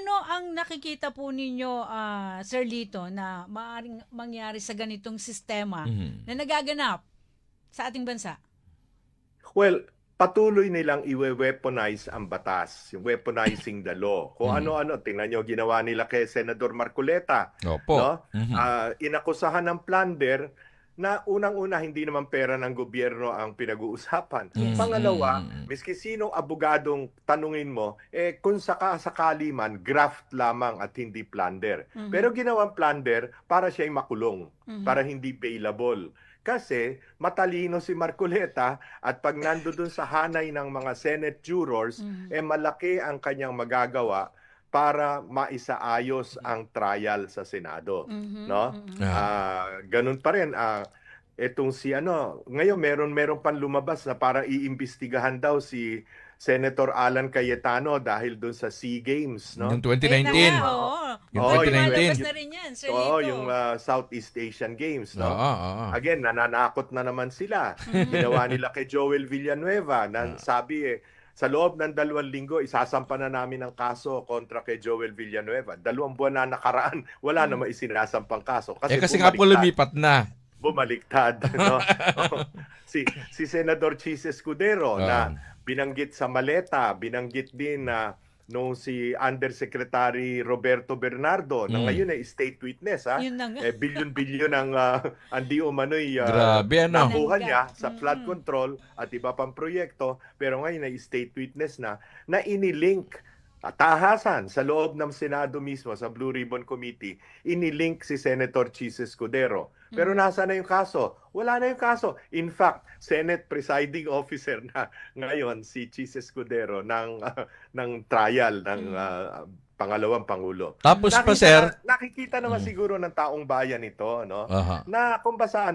Ano ang nakikita po ninyo, Sir Lito, na maaaring mangyari sa ganitong sistema Mhm. na nagaganap sa ating bansa? Well, patuloy nilang iwe-weaponize ang batas, yung weaponizing the law. Kung Mhm. ano-ano, tingnan nyo, ginawa nila kay Senador Marcoleta, Opo. no? Mhm. Inakusahan ng plunder na unang-una hindi naman pera ng gobyerno ang pinag-uusapan. Mhm. Yes. Pangalawa, Mhm. miski sinong abogadong tanungin mo, kung sakali man, graft lamang at hindi plunder. Mhm. Pero ginawang plunder para siya'y makulong, Mhm. para hindi bailable. Kasi matalino si Marcoleta at pag nandoon sa hanay ng mga Senate jurors, Mhm. malaki ang kanyang magagawa para maisaayos ang trial sa Senado, Mhm. no? Mhm. Ah. Ganun pa rin, etong si ngayon meron pang lumabas na para iimbestigahan daw si Senator Alan Cayetano dahil doon sa SEA Games, Yung no? Ayun na nga, 2019. oo. Yung Oo, Mukhang yung 2019. lumalabas 20, na rin yan, Sir oo, yung Lito. Southeast Asian Games, no? Oo, oo. Again, nananakot na naman sila. Mhm. Ginawa nila kay Joel Villanueva na Ah. sabi sa loob ng 2 linggo, isasampa na namin ang kaso kontra kay Joel Villanueva. 2 buwan na nakaraan, wala Mhm. namang isinasampang kaso Kasi nga po lumipat na. bumaliktad, no? Si Senador Chis Escudero na Um, binanggit sa maleta, binanggit din na nung si Undersecretary Roberto Bernardo na mm. ngayon ay state witness, Yun na nga. bilyon-bilyon ang di umano'y Grabe ano. nakuha Binangga. niya sa flood Mhm. control at iba pang proyekto, pero ngayon ay state witness na inilink tahasan sa loob ng Senado mismo sa Blue Ribbon Committee, inilink si Senator Chis Escudero. Pero Mhm. nasa na yung kaso? Wala na yung kaso. In fact, Senate presiding officer na ngayon si Chis Escudero ng trial ng pangalawang pangulo. Tapos pa sir, Nakikita naman mm. siguro ng taong bayan ito, no? Aha. Na kung basta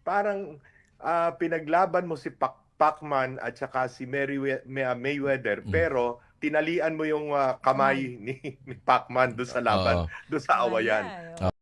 parang pinaglaban mo si Pacman at saka si Mayweather, Mm. pero tinalian mo yung kamay ni Pacman doon sa laban, Oo. doon sa Mali, awayan. oo.